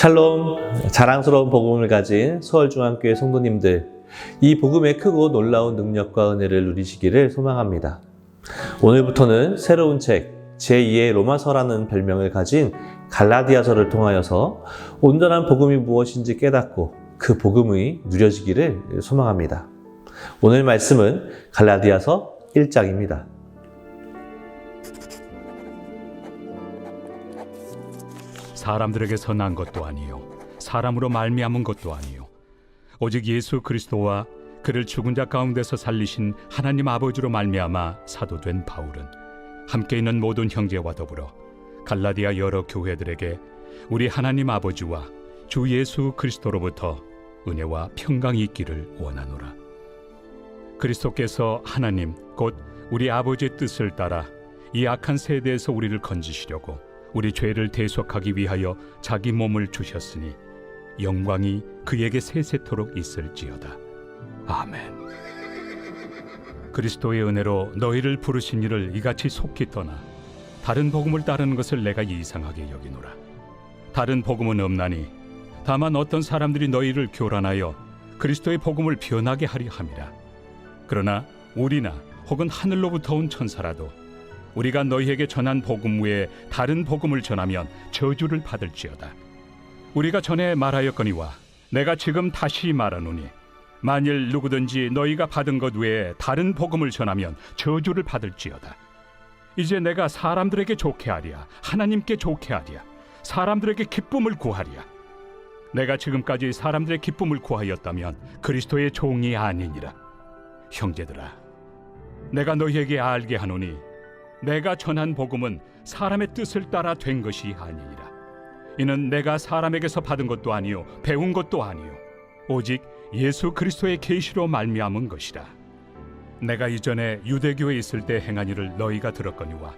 샬롬, 자랑스러운 복음을 가진 서울중앙교회 성도님들, 이 복음의 크고 놀라운 능력과 은혜를 누리시기를 소망합니다. 오늘부터는 새로운 책, 제2의 로마서라는 별명을 가진 갈라디아서를 통하여서 온전한 복음이 무엇인지 깨닫고 그 복음이 누려지기를 소망합니다. 오늘 말씀은 갈라디아서 1장입니다. 사람들에게서 난 것도 아니요 사람으로 말미암은 것도 아니요 오직 예수 그리스도와 그를 죽은 자 가운데서 살리신 하나님 아버지로 말미암아 사도된 바울은 함께 있는 모든 형제와 더불어 갈라디아 여러 교회들에게 우리 하나님 아버지와 주 예수 그리스도로부터 은혜와 평강이 있기를 원하노라. 그리스도께서 하나님 곧 우리 아버지의 뜻을 따라 이 악한 세대에서 우리를 건지시려고 우리 죄를 대속하기 위하여 자기 몸을 주셨으니 영광이 그에게 세세토록 있을지어다. 아멘. 그리스도의 은혜로 너희를 부르신 이를 이같이 속히 떠나 다른 복음을 따르는 것을 내가 이상하게 여기노라. 다른 복음은 없나니 다만 어떤 사람들이 너희를 교란하여 그리스도의 복음을 변하게 하려 함이라. 그러나 우리나 혹은 하늘로부터 온 천사라도 우리가 너희에게 전한 복음 외에 다른 복음을 전하면 저주를 받을지어다. 우리가 전에 말하였거니와 내가 지금 다시 말하노니 만일 누구든지 너희가 받은 것 외에 다른 복음을 전하면 저주를 받을지어다. 이제 내가 사람들에게 좋게 하랴 하나님께 좋게 하랴 사람들에게 기쁨을 구하랴. 내가 지금까지 사람들의 기쁨을 구하였다면 그리스도의 종이 아니니라. 형제들아, 내가 너희에게 알게 하노니 내가 전한 복음은 사람의 뜻을 따라 된 것이 아니니라. 이는 내가 사람에게서 받은 것도 아니요 배운 것도 아니요 오직 예수 그리스도의 계시로 말미암은 것이라. 내가 이전에 유대교에 있을 때 행한 일을 너희가 들었거니와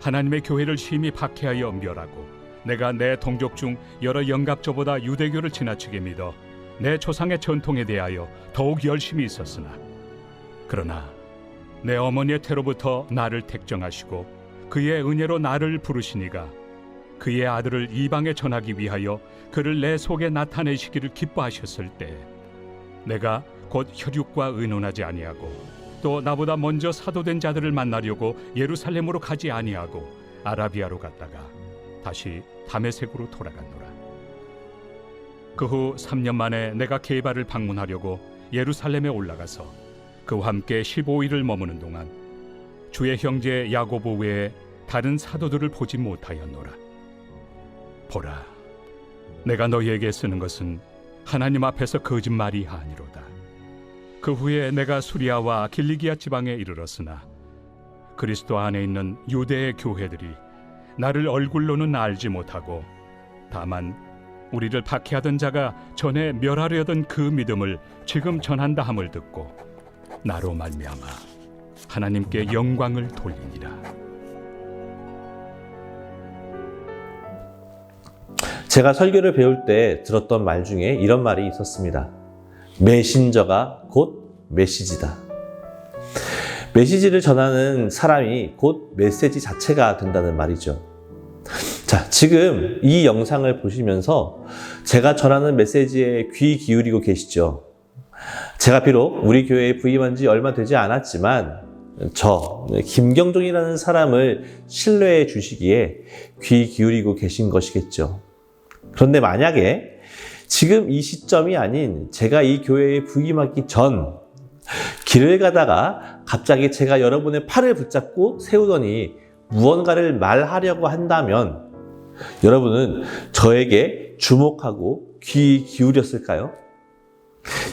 하나님의 교회를 심히 박해하여 멸하고 내가 내 동족 중 여러 영갑조보다 유대교를 지나치게 믿어 내 조상의 전통에 대하여 더욱 열심히 있었으나 그러나 내 어머니의 태로부터 나를 택정하시고 그의 은혜로 나를 부르시니가 그의 아들을 이방에 전하기 위하여 그를 내 속에 나타내시기를 기뻐하셨을 때 내가 곧 혈육과 의논하지 아니하고 또 나보다 먼저 사도된 자들을 만나려고 예루살렘으로 가지 아니하고 아라비아로 갔다가 다시 다메섹으로 돌아갔노라. 그 후 3년 만에 내가 게바를 방문하려고 예루살렘에 올라가서 그와 함께 15일을 머무는 동안 주의 형제 야고보 외에 다른 사도들을 보지 못하였노라. 보라, 내가 너희에게 쓰는 것은 하나님 앞에서 거짓말이 아니로다. 그 후에 내가 수리아와 길리기아 지방에 이르렀으나 그리스도 안에 있는 유대의 교회들이 나를 얼굴로는 알지 못하고 다만 우리를 박해하던 자가 전에 멸하려던 그 믿음을 지금 전한다 함을 듣고 나로 말미암아 하나님께 영광을 돌리니라. 제가 설교를 배울 때 들었던 말 중에 이런 말이 있었습니다. 메신저가 곧 메시지다. 메시지를 전하는 사람이 곧 메시지 자체가 된다는 말이죠. 자, 지금 이 영상을 보시면서 제가 전하는 메시지에 귀 기울이고 계시죠? 제가 비록 우리 교회에 부임한 지 얼마 되지 않았지만 김경종이라는 사람을 신뢰해 주시기에 귀 기울이고 계신 것이겠죠. 그런데 만약에 지금 이 시점이 아닌 제가 이 교회에 부임하기 전 길을 가다가 갑자기 제가 여러분의 팔을 붙잡고 세우더니 무언가를 말하려고 한다면 여러분은 저에게 주목하고 귀 기울였을까요?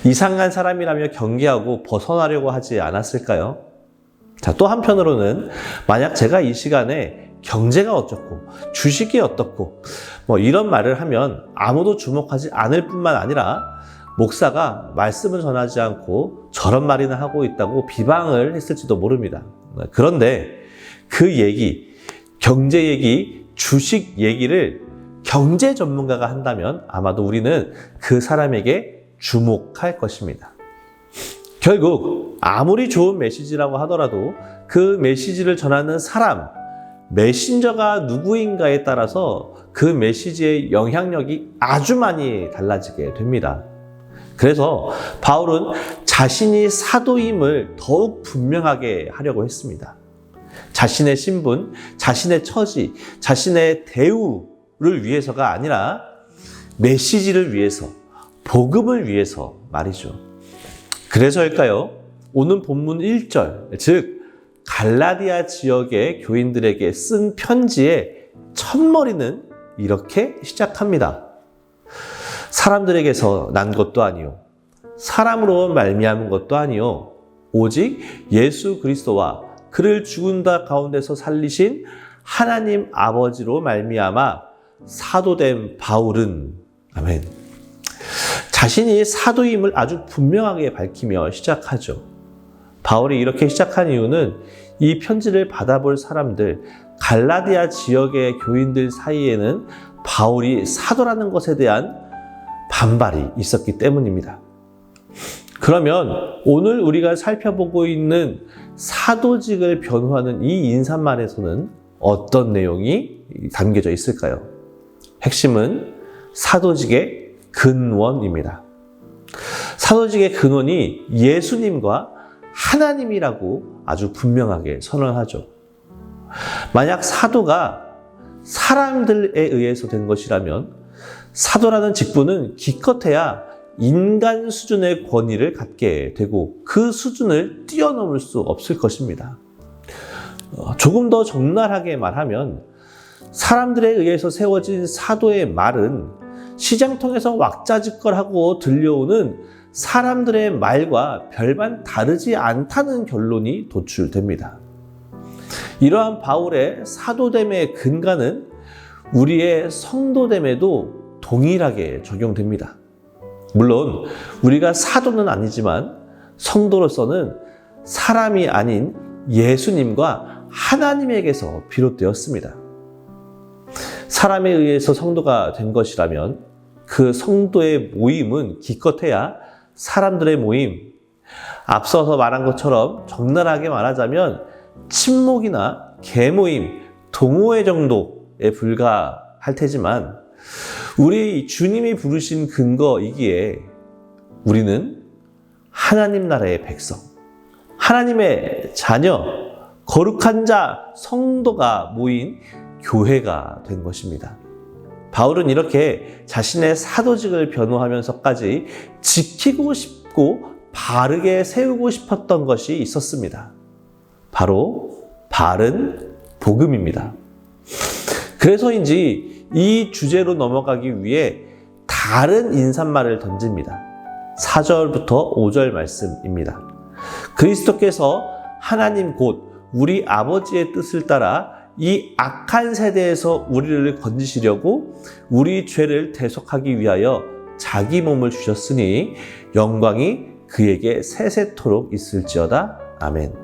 이상한 사람이라며 경계하고 벗어나려고 하지 않았을까요? 자, 또 한편으로는 만약 제가 이 시간에 경제가 어떻고 주식이 어떻고 이런 말을 하면 아무도 주목하지 않을 뿐만 아니라 목사가 말씀을 전하지 않고 저런 말이나 하고 있다고 비방을 했을지도 모릅니다. 그런데 그 얘기, 경제 얘기, 주식 얘기를 경제 전문가가 한다면 아마도 우리는 그 사람에게 주목할 것입니다. 결국 아무리 좋은 메시지라고 하더라도 그 메시지를 전하는 사람, 메신저가 누구인가에 따라서 그 메시지의 영향력이 아주 많이 달라지게 됩니다. 그래서 바울은 자신이 사도임을 더욱 분명하게 하려고 했습니다. 자신의 신분, 자신의 처지, 자신의 대우를 위해서가 아니라 메시지를 위해서, 복음을 위해서 말이죠. 그래서일까요? 오늘 본문 1절, 즉 갈라디아 지역의 교인들에게 쓴 편지의 첫머리는 이렇게 시작합니다. 사람들에게서 난 것도 아니요, 사람으로 말미암은 것도 아니요, 오직 예수 그리스도와 그를 죽은 자 가운데서 살리신 하나님 아버지로 말미암아 사도된 바울은, 아멘. 자신이 사도임을 아주 분명하게 밝히며 시작하죠. 바울이 이렇게 시작한 이유는 이 편지를 받아볼 사람들, 갈라디아 지역의 교인들 사이에는 바울이 사도라는 것에 대한 반발이 있었기 때문입니다. 그러면 오늘 우리가 살펴보고 있는 사도직을 변호하는 이 인사말에서는 어떤 내용이 담겨져 있을까요? 핵심은 사도직의 근원입니다. 사도직의 근원이 예수님과 하나님이라고 아주 분명하게 선언하죠. 만약 사도가 사람들에 의해서 된 것이라면 사도라는 직분은 기껏해야 인간 수준의 권위를 갖게 되고 그 수준을 뛰어넘을 수 없을 것입니다. 조금 더 적나라하게 말하면 사람들에 의해서 세워진 사도의 말은 시장통에서 왁자지껄하고 들려오는 사람들의 말과 별반 다르지 않다는 결론이 도출됩니다. 이러한 바울의 사도됨의 근간은 우리의 성도됨에도 동일하게 적용됩니다. 물론 우리가 사도는 아니지만 성도로서는 사람이 아닌 예수님과 하나님에게서 비롯되었습니다. 사람에 의해서 성도가 된 것이라면 그 성도의 모임은 기껏해야 사람들의 모임, 앞서서 말한 것처럼 적나라하게 말하자면 친목이나 계모임, 동호회 정도에 불과할 테지만 우리 주님이 부르신 근거이기에 우리는 하나님 나라의 백성, 하나님의 자녀, 거룩한 자, 성도가 모인 교회가 된 것입니다. 바울은 이렇게 자신의 사도직을 변호하면서까지 지키고 싶고 바르게 세우고 싶었던 것이 있었습니다. 바로 바른 복음입니다. 그래서인지 이 주제로 넘어가기 위해 다른 인사말을 던집니다. 4절부터 5절 말씀입니다. 그리스도께서 하나님 곧 우리 아버지의 뜻을 따라 이 악한 세대에서 우리를 건지시려고 우리 죄를 대속하기 위하여 자기 몸을 주셨으니 영광이 그에게 세세토록 있을지어다. 아멘.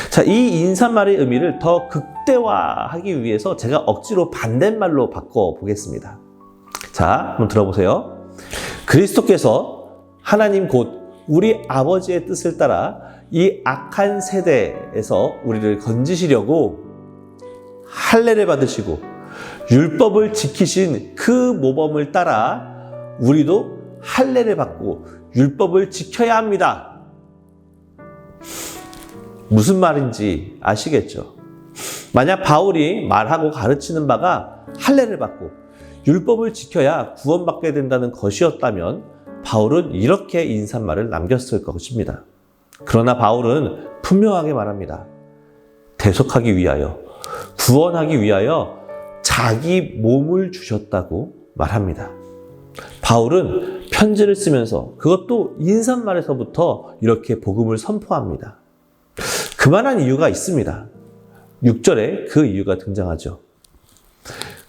자, 이 인사말의 의미를 더 극대화하기 위해서 제가 억지로 반대말로 바꿔보겠습니다. 자, 한번 들어보세요. 그리스도께서 하나님 곧 우리 아버지의 뜻을 따라 이 악한 세대에서 우리를 건지시려고 할례를 받으시고 율법을 지키신 그 모범을 따라 우리도 할례를 받고 율법을 지켜야 합니다. 무슨 말인지 아시겠죠? 만약 바울이 말하고 가르치는 바가 할례를 받고 율법을 지켜야 구원받게 된다는 것이었다면 바울은 이렇게 인사말을 남겼을 것입니다. 그러나 바울은 분명하게 말합니다. 대속하기 위하여, 구원하기 위하여 자기 몸을 주셨다고 말합니다. 바울은 편지를 쓰면서 그것도 인사말에서부터 이렇게 복음을 선포합니다. 그만한 이유가 있습니다. 6절에 그 이유가 등장하죠.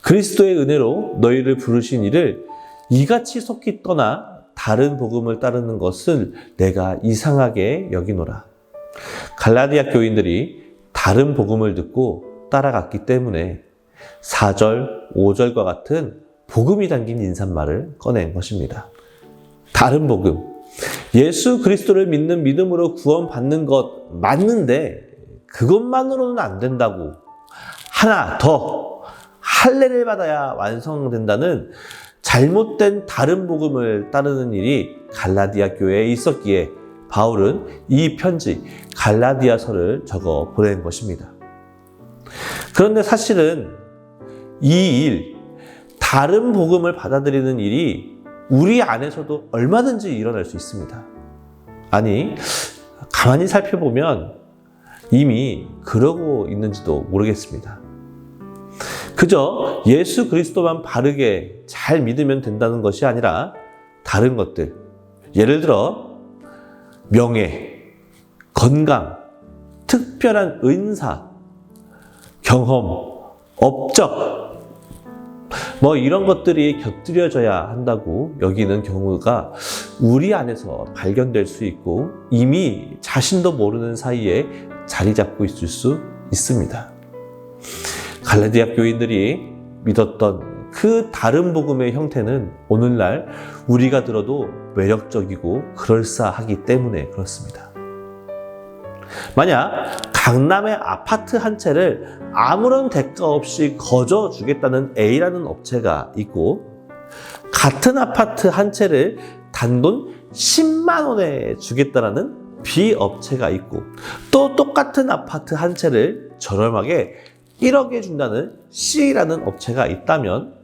그리스도의 은혜로 너희를 부르신 이를 이같이 속히 떠나 다른 복음을 따르는 것을 내가 이상하게 여기노라. 갈라디아 교인들이 다른 복음을 듣고 따라갔기 때문에 4절, 5절과 같은 복음이 담긴 인사말을 꺼낸 것입니다. 다른 복음, 예수 그리스도를 믿는 믿음으로 구원받는 것 맞는데 그것만으로는 안 된다고, 하나 더 할례를 받아야 완성된다는 잘못된 다른 복음을 따르는 일이 갈라디아 교회에 있었기에 바울은 이 편지 갈라디아서를 적어 보낸 것입니다. 그런데 사실은 이 일, 다른 복음을 받아들이는 일이 우리 안에서도 얼마든지 일어날 수 있습니다. 아니, 가만히 살펴보면 이미 그러고 있는지도 모르겠습니다. 그저 예수 그리스도만 바르게 잘 믿으면 된다는 것이 아니라 다른 것들, 예를 들어 명예, 건강, 특별한 은사, 경험, 업적, 이런 것들이 곁들여져야 한다고 여기는 경우가 우리 안에서 발견될 수 있고 이미 자신도 모르는 사이에 자리 잡고 있을 수 있습니다. 갈라디아 교인들이 믿었던 그 다른 복음의 형태는 오늘날 우리가 들어도 매력적이고 그럴싸하기 때문에 그렇습니다. 만약 강남의 아파트 한 채를 아무런 대가 없이 거저 주겠다는 A라는 업체가 있고 같은 아파트 한 채를 단돈 10만 원에 주겠다라는 B 업체가 있고 또 똑같은 아파트 한 채를 저렴하게 1억에 준다는 C라는 업체가 있다면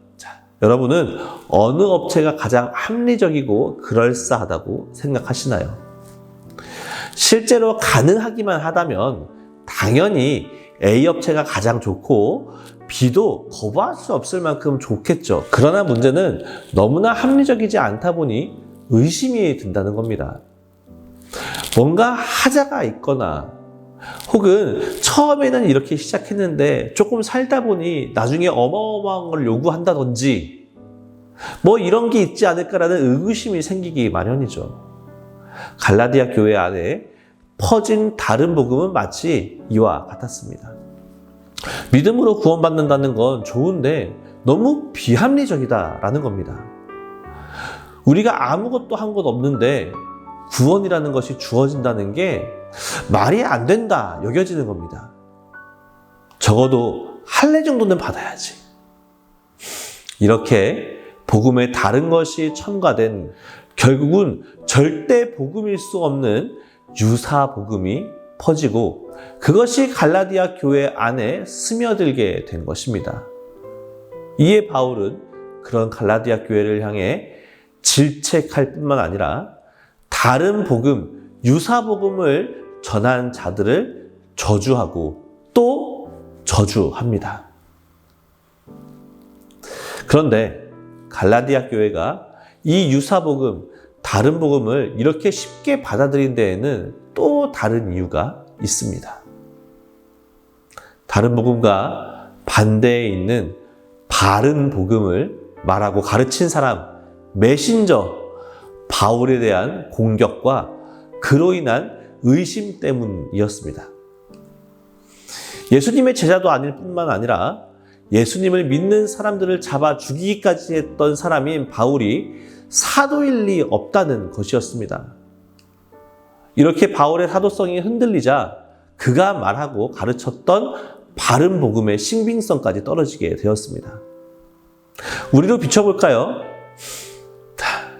여러분은 어느 업체가 가장 합리적이고 그럴싸하다고 생각하시나요? 실제로 가능하기만 하다면 당연히 A 업체가 가장 좋고 B도 거부할 수 없을 만큼 좋겠죠. 그러나 문제는 너무나 합리적이지 않다 보니 의심이 든다는 겁니다. 뭔가 하자가 있거나 혹은 처음에는 이렇게 시작했는데 조금 살다 보니 나중에 어마어마한 걸 요구한다든지 이런 게 있지 않을까라는 의구심이 생기기 마련이죠. 갈라디아 교회 안에 퍼진 다른 복음은 마치 이와 같았습니다. 믿음으로 구원받는다는 건 좋은데 너무 비합리적이다라는 겁니다. 우리가 아무것도 한 것 없는데 구원이라는 것이 주어진다는 게 말이 안 된다 여겨지는 겁니다. 적어도 할례 정도는 받아야지. 이렇게 복음에 다른 것이 첨가된 결국은 절대 복음일 수 없는 유사 복음이 퍼지고 그것이 갈라디아 교회 안에 스며들게 된 것입니다. 이에 바울은 그런 갈라디아 교회를 향해 질책할 뿐만 아니라 다른 복음, 유사 복음을 전한 자들을 저주하고 또 저주합니다. 그런데 갈라디아 교회가 이 유사 복음, 다른 복음을 이렇게 쉽게 받아들인 데에는 또 다른 이유가 있습니다. 다른 복음과 반대에 있는 바른 복음을 말하고 가르친 사람, 메신저 바울에 대한 공격과 그로 인한 의심 때문이었습니다. 예수님의 제자도 아닐 뿐만 아니라 예수님을 믿는 사람들을 잡아 죽이기까지 했던 사람인 바울이 사도일 리 없다는 것이었습니다. 이렇게 바울의 사도성이 흔들리자 그가 말하고 가르쳤던 바른 복음의 신빙성까지 떨어지게 되었습니다. 우리로 비춰볼까요?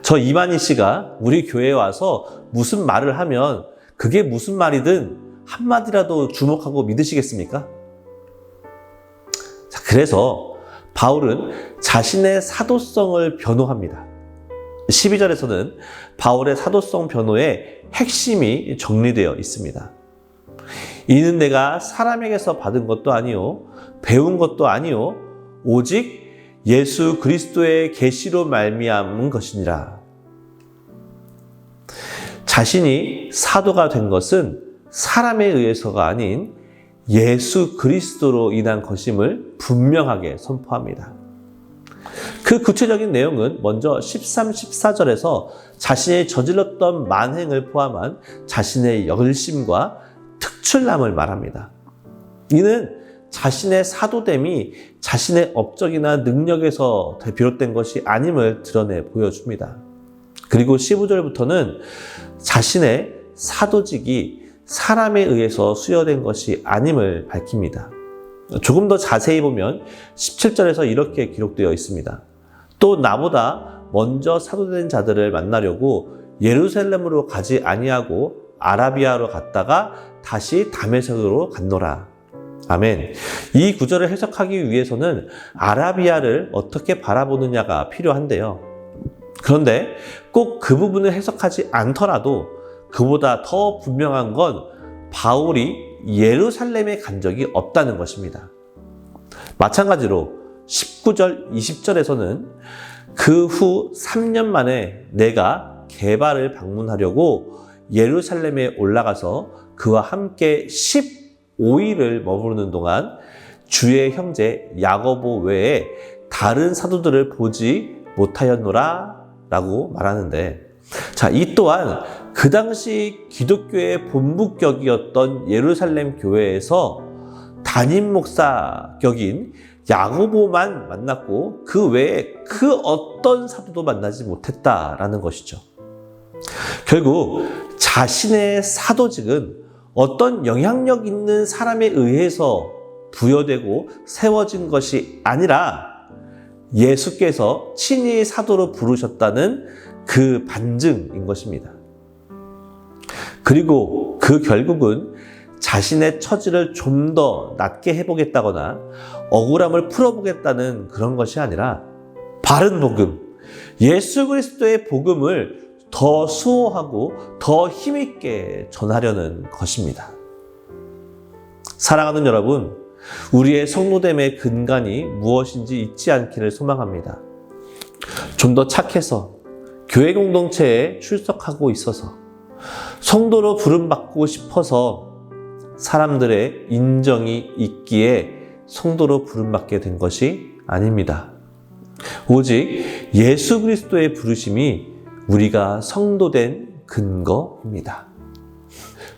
저 이만희 씨가 우리 교회에 와서 무슨 말을 하면 그게 무슨 말이든 한마디라도 주목하고 믿으시겠습니까? 자, 그래서 바울은 자신의 사도성을 변호합니다. 12절에서는 바울의 사도성 변호의 핵심이 정리되어 있습니다. 이는 내가 사람에게서 받은 것도 아니요 배운 것도 아니요 오직 예수 그리스도의 계시로 말미암은 것이니라. 자신이 사도가 된 것은 사람에 의해서가 아닌 예수 그리스도로 인한 것임을 분명하게 선포합니다. 그 구체적인 내용은 먼저 13, 14절에서 자신이 저질렀던 만행을 포함한 자신의 열심과 특출남을 말합니다. 이는 자신의 사도됨이 자신의 업적이나 능력에서 비롯된 것이 아님을 드러내 보여줍니다. 그리고 15절부터는 자신의 사도직이 사람에 의해서 수여된 것이 아님을 밝힙니다. 조금 더 자세히 보면 17절에서 이렇게 기록되어 있습니다. 또 나보다 먼저 사도된 자들을 만나려고 예루살렘으로 가지 아니하고 아라비아로 갔다가 다시 다메섹으로 갔노라. 아멘. 이 구절을 해석하기 위해서는 아라비아를 어떻게 바라보느냐가 필요한데요. 그런데 꼭 그 부분을 해석하지 않더라도 그보다 더 분명한 건 바울이 예루살렘에 간 적이 없다는 것입니다. 마찬가지로 19절, 20절에서는 그 후 3년 만에 내가 게바를 방문하려고 예루살렘에 올라가서 그와 함께 15일을 머무르는 동안 주의 형제 야고보 외에 다른 사도들을 보지 못하였노라 라고 말하는데, 자, 이 또한 그 당시 기독교의 본부격이었던 예루살렘 교회에서 담임 목사격인 야고보만 만났고 그 외에 그 어떤 사도도 만나지 못했다라는 것이죠. 결국 자신의 사도직은 어떤 영향력 있는 사람에 의해서 부여되고 세워진 것이 아니라 예수께서 친히 사도로 부르셨다는 그 반증인 것입니다. 그리고 그 결국은 자신의 처지를 좀 더 낫게 해보겠다거나 억울함을 풀어보겠다는 그런 것이 아니라 바른 복음, 예수 그리스도의 복음을 더 수호하고 더 힘있게 전하려는 것입니다. 사랑하는 여러분, 우리의 성도됨의 근간이 무엇인지 잊지 않기를 소망합니다. 좀 더 착해서 교회 공동체에 출석하고 있어서 성도로 부름받고 싶어서 사람들의 인정이 있기에 성도로 부름받게 된 것이 아닙니다. 오직 예수 그리스도의 부르심이 우리가 성도된 근거입니다.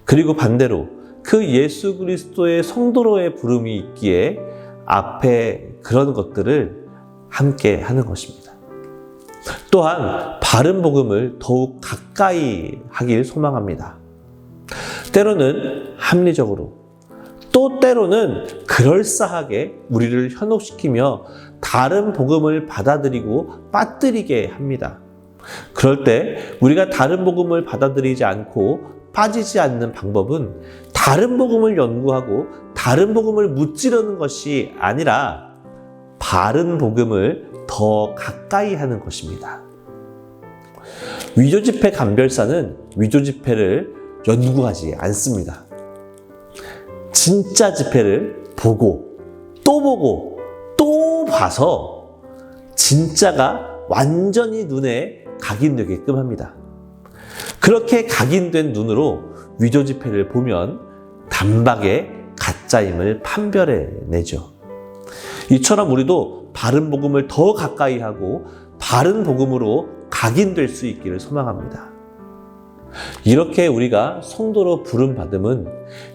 그리고 반대로 그 예수 그리스도의 성도로의 부름이 있기에 앞에 그런 것들을 함께 하는 것입니다. 또한 바른 복음을 더욱 가까이 하길 소망합니다. 때로는 합리적으로, 또 때로는 그럴싸하게 우리를 현혹시키며 다른 복음을 받아들이고 빠뜨리게 합니다. 그럴 때 우리가 다른 복음을 받아들이지 않고 빠지지 않는 방법은 다른 복음을 연구하고 다른 복음을 무찌르는 것이 아니라 바른 복음을 더 가까이 하는 것입니다. 위조지폐 감별사는 위조지폐를 연구하지 않습니다. 진짜 지폐를 보고 또 봐서 진짜가 완전히 눈에 각인되게끔 합니다. 그렇게 각인된 눈으로 위조지폐를 보면 단박에 가짜임을 판별해내죠. 이처럼 우리도 바른 복음을 더 가까이 하고 바른 복음으로 각인될 수 있기를 소망합니다. 이렇게 우리가 성도로 부름받음은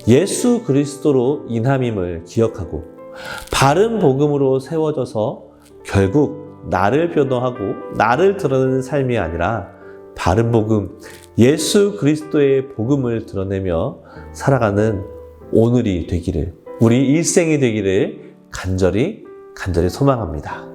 예수 그리스도로 인함임을 기억하고 바른 복음으로 세워져서 결국 나를 변호하고 나를 드러내는 삶이 아니라 바른 복음, 예수 그리스도의 복음을 드러내며 살아가는 오늘이 되기를, 우리 일생이 되기를 간절히 소망합니다.